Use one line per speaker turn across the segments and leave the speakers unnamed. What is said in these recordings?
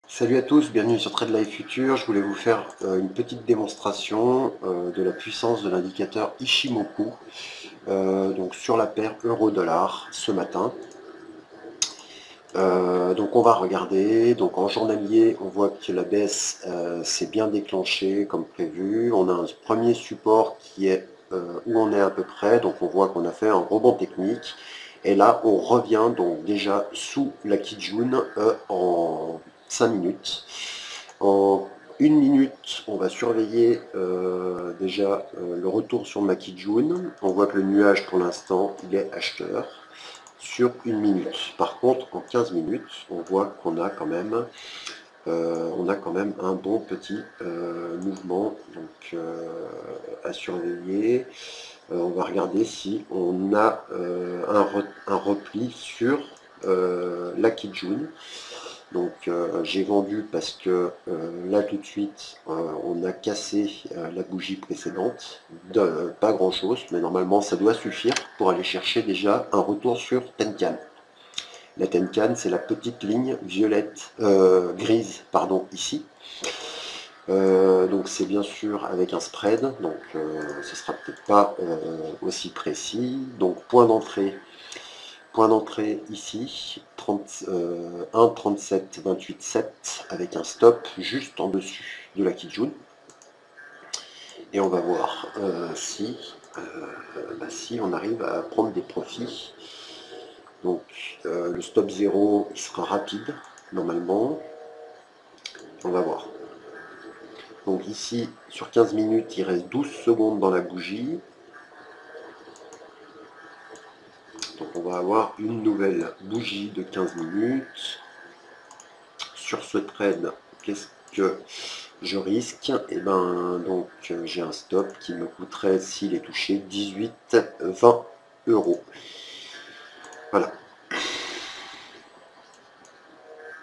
Salut à tous, bienvenue sur Trade Life Future. Je voulais vous faire une petite démonstration de la puissance de l'indicateur Ishimoku donc sur la paire euro-dollar ce matin. Donc on va regarder, donc en journalier on voit que la baisse s'est bien déclenchée comme prévu. On a un premier support qui est où on est à peu près, donc on voit qu'on a fait un rebond technique. Et là on revient donc déjà sous la Kijun en 5 minutes. En 1 minute, on va surveiller déjà le retour sur ma Kijun. On voit que le nuage pour l'instant il est acheteur sur 1 minute. Par contre, en 15 minutes, on voit qu'on a quand même, un bon petit mouvement donc, à surveiller. On va regarder si on a un repli sur la Kijun. Donc j'ai vendu parce que là tout de suite on a cassé la bougie précédente, pas grand chose, mais normalement ça doit suffire pour aller chercher déjà un retour sur Tenkan. La Tenkan c'est la petite ligne violette, grise pardon ici. Donc c'est bien sûr avec un spread, donc ce sera peut-être pas aussi précis. Donc point d'entrée ici, 1,3728,7 avec un stop juste en dessus de la Kijun. Et on va voir si on arrive à prendre des profits. Donc le stop 0 il sera rapide normalement. On va voir. Donc ici sur 15 minutes il reste 12 secondes dans la bougie. Donc on va avoir une nouvelle bougie de 15 minutes. Sur ce trade, qu'est-ce que je risque? Et ben donc j'ai un stop qui me coûterait, s'il est touché, 18-20 euros. Voilà.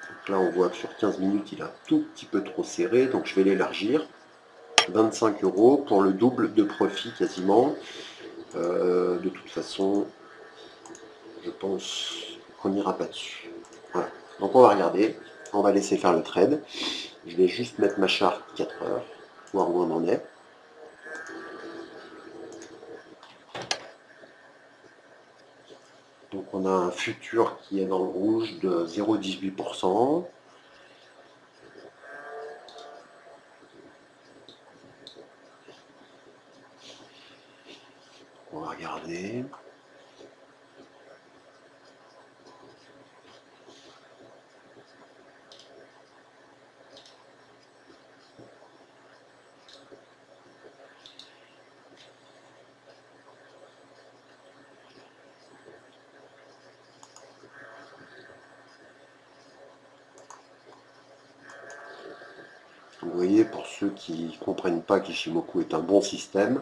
Donc là on voit que sur 15 minutes il est un tout petit peu trop serré, donc je vais l'élargir. 25 euros pour le double de profit quasiment. De toute façon, je pense qu'on n'ira pas dessus. Voilà. Donc on va regarder, on va laisser faire le trade. Je vais juste mettre ma charte 4 heures, voir où on en est. Donc on a un futur qui est dans le rouge de 0,18%. On va regarder. Vous voyez, pour ceux qui ne comprennent pas qu'Ishimoku est un bon système,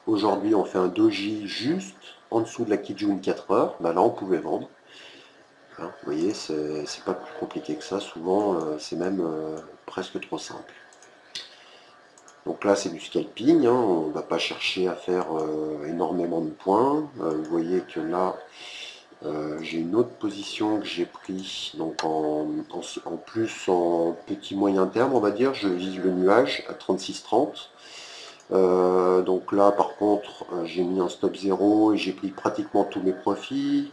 aujourd'hui on fait un doji juste en dessous de la Kijun 4 heures, ben là on pouvait vendre. Hein, vous voyez, c'est pas plus compliqué que ça, souvent c'est même presque trop simple. Donc là c'est du scalping, hein, on ne va pas chercher à faire énormément de points. Vous voyez que là j'ai une autre position que j'ai pris, donc en plus en petit moyen terme on va dire, je vise le nuage à 36,30. Donc là par contre j'ai mis un stop 0 et j'ai pris pratiquement tous mes profits.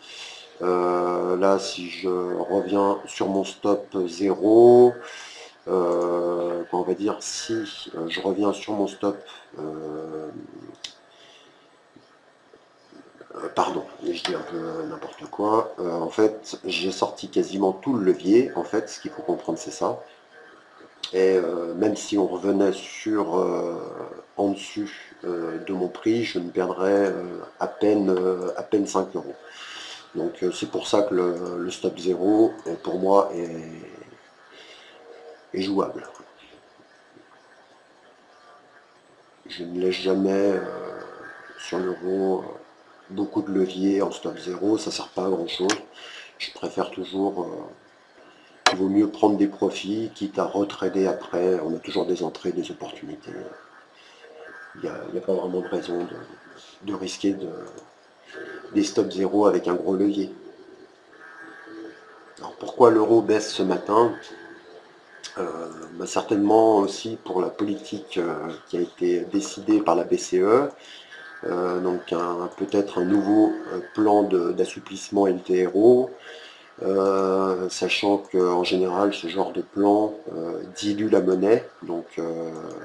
Là si je reviens sur mon stop 0, on va dire si je reviens sur mon stop pardon, je dis un peu n'importe quoi. En fait, j'ai sorti quasiment tout le levier. En fait, ce qu'il faut comprendre, c'est ça. Et même si on revenait sur en dessus de mon prix, je ne perdrais à peine 5 euros. Donc c'est pour ça que le stop 0, pour moi, est jouable. Je ne laisse jamais sur l'euro beaucoup de levier en stop 0, ça ne sert pas à grand chose. Je préfère toujours, il vaut mieux prendre des profits, quitte à retrader après, on a toujours des entrées, des opportunités. Il n'y a pas vraiment de raison de risquer des stops zéro avec un gros levier. Alors pourquoi l'euro baisse ce matin? Certainement aussi pour la politique qui a été décidée par la BCE, donc peut-être un nouveau plan d'assouplissement LTRO, sachant qu'en général ce genre de plan dilue la monnaie, donc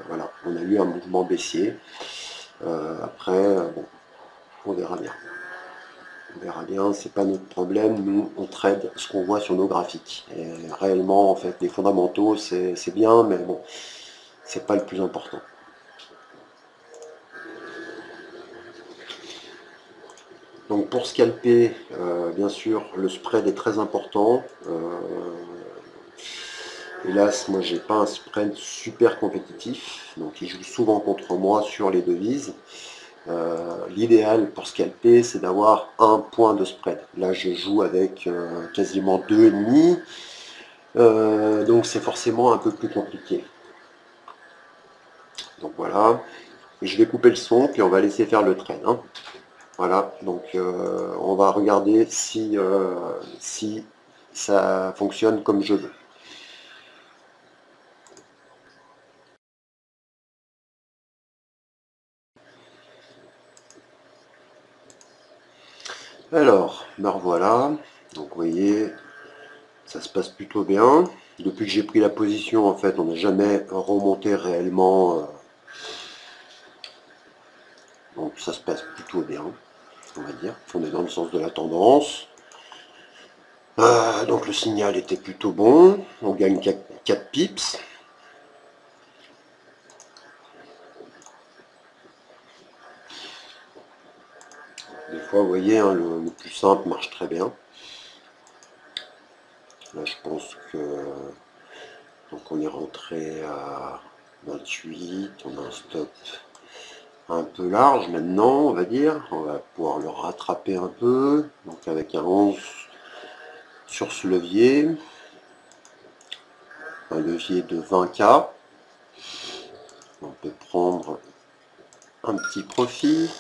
voilà, on a eu un mouvement baissier. Après, bon, on verra bien. On verra bien, c'est pas notre problème, nous on trade ce qu'on voit sur nos graphiques. Et réellement, en fait, les fondamentaux, c'est bien, mais bon, c'est pas le plus important. Donc pour scalper, bien sûr, le spread est très important. Hélas, moi j'ai pas un spread super compétitif, donc il joue souvent contre moi sur les devises. L'idéal pour scalper, c'est d'avoir un point de spread. Là, je joue avec quasiment 2,5. Donc c'est forcément un peu plus compliqué. Donc voilà. Et je vais couper le son, puis on va laisser faire le trade. Hein. Voilà, donc on va regarder si ça fonctionne comme je veux. Alors, ben voilà. Donc vous voyez, ça se passe plutôt bien. Depuis que j'ai pris la position, en fait, on n'a jamais remonté réellement. Donc ça se passe plutôt bien, on va dire. On est dans le sens de la tendance. Donc le signal était plutôt bon. On gagne 4 pips. Des fois, vous voyez, hein, le plus simple marche très bien. Là, je pense que... Donc on est rentré à 28, on a un stop un peu large maintenant, on va dire. On va pouvoir le rattraper un peu. Donc avec un 11 sur ce levier. Un levier de 20K. On peut prendre un petit profit.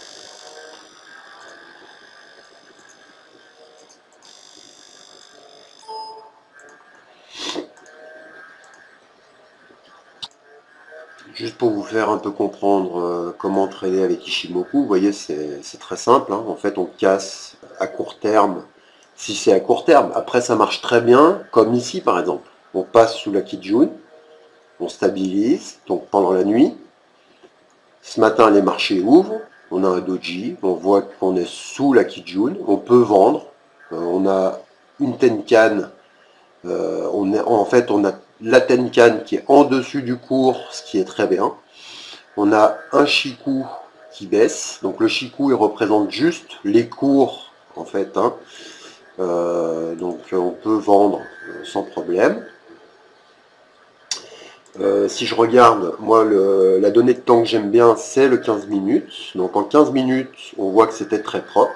Juste pour vous faire un peu comprendre comment trader avec Ishimoku, vous voyez, c'est très simple. Hein. En fait, on casse à court terme, si c'est à court terme. Après, ça marche très bien, comme ici par exemple. On passe sous la Kijun, on stabilise, donc pendant la nuit. Ce matin, les marchés ouvrent, on a un doji, on voit qu'on est sous la Kijun, on peut vendre. On a une Tenkan, en fait, on a la Tenkan qui est en dessus du cours, ce qui est très bien. On a un Chikou qui baisse. Donc le Chikou, il représente juste les cours, en fait. Hein. Donc on peut vendre sans problème. Si je regarde, moi, la donnée de temps que j'aime bien, c'est le 15 minutes. Donc en 15 minutes, on voit que c'était très propre.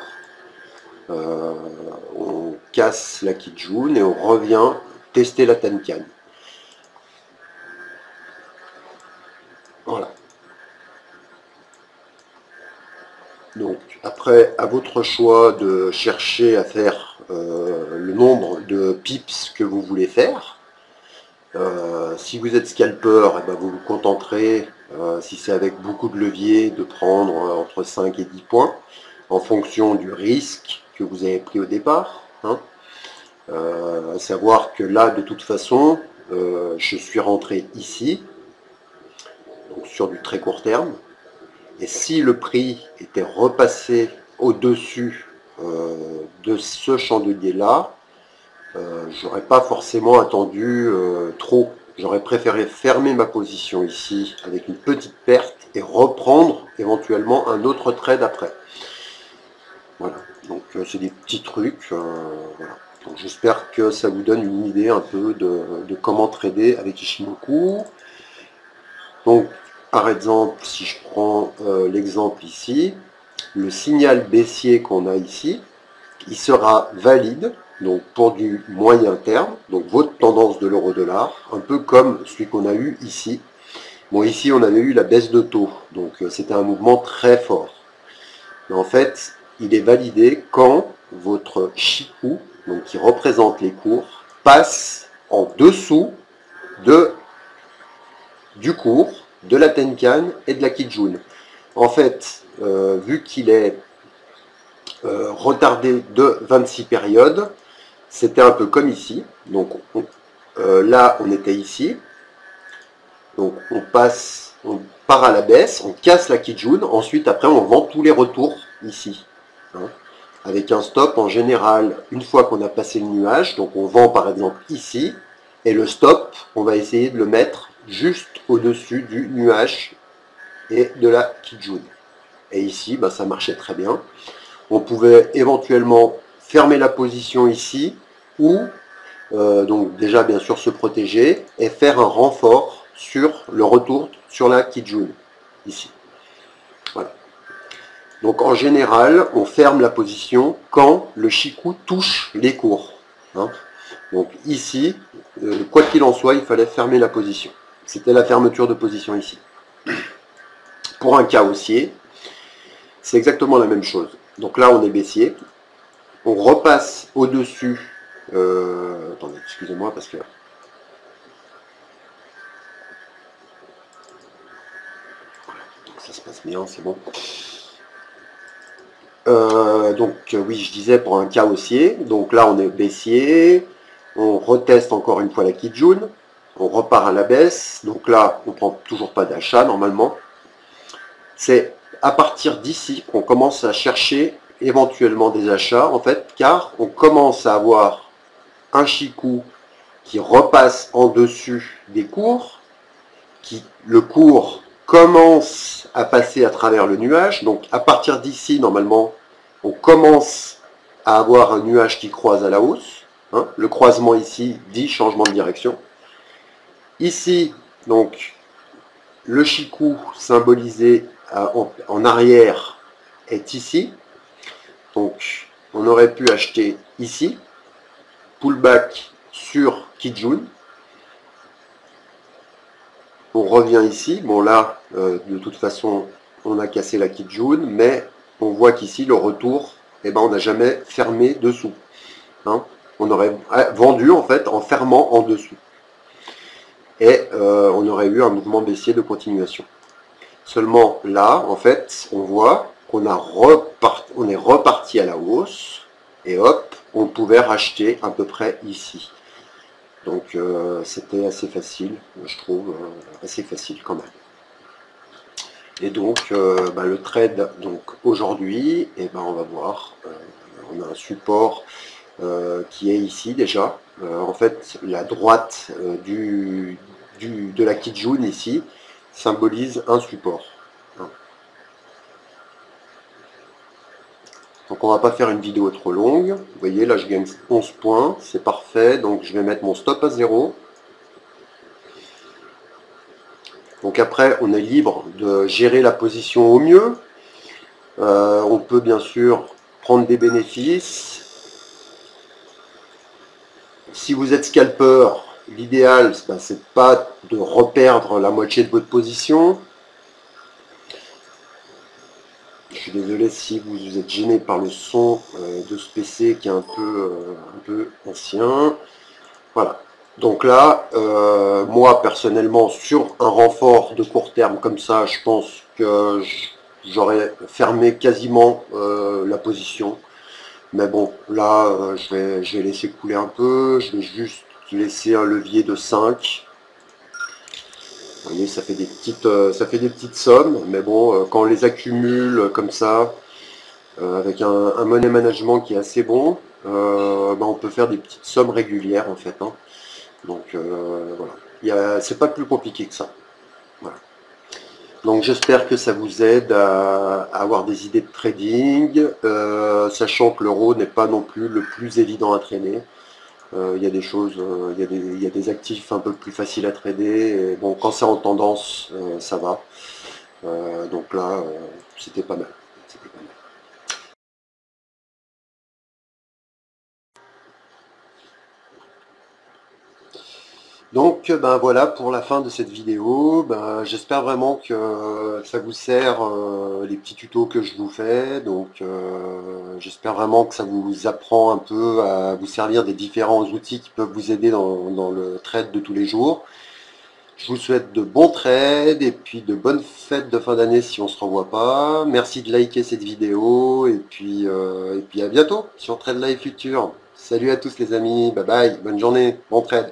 On casse la Kijun et on revient tester la Tenkan. Voilà. Donc après, à votre choix de chercher à faire le nombre de pips que vous voulez faire. Si vous êtes scalper, eh ben vous vous contenterez, si c'est avec beaucoup de leviers, de prendre entre 5 et 10 points, en fonction du risque que vous avez pris au départ. Hein. À savoir que là, de toute façon, je suis rentré ici, donc sur du très court terme, et si le prix était repassé au-dessus de ce chandelier-là, j'aurais pas forcément attendu trop. J'aurais préféré fermer ma position ici avec une petite perte et reprendre éventuellement un autre trade après. Voilà, donc c'est des petits trucs. Voilà. Donc j'espère que ça vous donne une idée un peu de comment trader avec Ishimoku. Donc par exemple, si je prends l'exemple ici, le signal baissier qu'on a ici, il sera valide donc pour du moyen terme, donc votre tendance de l'euro-dollar, un peu comme celui qu'on a eu ici. Bon, ici, on avait eu la baisse de taux, donc c'était un mouvement très fort. Mais en fait, il est validé quand votre Chikou, donc qui représente les cours, passe en dessous du cours, de la Tenkan et de la Kijun. En fait, vu qu'il est retardé de 26 périodes, c'était un peu comme ici. Donc là, on était ici. Donc on part à la baisse, on casse la Kijun. Ensuite, après, on vend tous les retours ici. Hein, avec un stop en général, une fois qu'on a passé le nuage, donc on vend par exemple ici, et le stop, on va essayer de le mettre juste au-dessus du nuage et de la Kijun. Et ici, bah, ça marchait très bien. On pouvait éventuellement fermer la position ici, ou donc déjà bien sûr se protéger, et faire un renfort sur le retour sur la Kijun, ici. Voilà. Donc en général, on ferme la position quand le Chikou touche les cours. Hein. Donc ici, quoi qu'il en soit, il fallait fermer la position. C'était la fermeture de position ici. Pour un cas haussier, c'est exactement la même chose. Donc là, on est baissier. On repasse au-dessus. Attendez, excusez-moi parce que. Donc ça se passe bien, c'est bon. Donc oui, je disais pour un cas haussier. Donc là, on est baissier. On reteste encore une fois la Kijun. On repart à la baisse. Donc là, on ne prend toujours pas d'achat normalement. C'est à partir d'ici qu'on commence à chercher éventuellement des achats, en fait, car on commence à avoir un Chikou qui repasse en dessus des cours, le cours commence à passer à travers le nuage. Donc à partir d'ici, normalement, on commence à avoir un nuage qui croise à la hausse. Hein. Le croisement ici dit changement de direction. Ici, donc, le Chikou symbolisé en arrière est ici. Donc, on aurait pu acheter ici, pullback sur Kijun. On revient ici. Bon, là, de toute façon, on a cassé la Kijun, mais on voit qu'ici, le retour, eh ben, on n'a jamais fermé dessous. Hein. On aurait vendu, en fait, en fermant en dessous. Et on aurait eu un mouvement baissier de continuation. Seulement là, en fait, on voit qu'on on est reparti à la hausse et hop, on pouvait racheter à peu près ici. Donc c'était assez facile, je trouve, assez facile quand même. Et donc le trade, donc aujourd'hui, eh ben, on va voir, on a un support qui est ici déjà. En fait, la droite de la Kijun ici symbolise un support. Donc on va pas faire une vidéo trop longue. Vous voyez, là je gagne 11 points, c'est parfait. Donc je vais mettre mon stop à 0. Donc après, on est libre de gérer la position au mieux. On peut bien sûr prendre des bénéfices. Si vous êtes scalper, l'idéal, c'est pas de reperdre la moitié de votre position. Je suis désolé si vous êtes gêné par le son de ce PC qui est un peu ancien. Voilà. Donc là, moi personnellement, sur un renfort de court terme comme ça, je pense que j'aurais fermé quasiment la position. Mais bon, là, je vais laisser couler un peu. Je vais juste laisser un levier de 5. Vous voyez, ça fait des petites sommes. Mais bon, quand on les accumule comme ça, avec un money management qui est assez bon, on peut faire des petites sommes régulières en fait. Hein. Donc voilà, c'est pas plus compliqué que ça. Voilà. Donc j'espère que ça vous aide à avoir des idées de trading, sachant que l'euro n'est pas non plus le plus évident à traîner. Il y a des choses, il y a des actifs un peu plus faciles à trader. Et bon, quand c'est en tendance, ça va. Donc là, c'était pas mal. C'était pas mal. Donc ben voilà pour la fin de cette vidéo. Ben, j'espère vraiment que ça vous sert les petits tutos que je vous fais. Donc j'espère vraiment que ça vous apprend un peu à vous servir des différents outils qui peuvent vous aider dans le trade de tous les jours. Je vous souhaite de bons trades et puis de bonnes fêtes de fin d'année si on se revoit pas. Merci de liker cette vidéo et puis à bientôt sur Trade Live Future. Salut à tous les amis, bye bye, bonne journée, bon trade.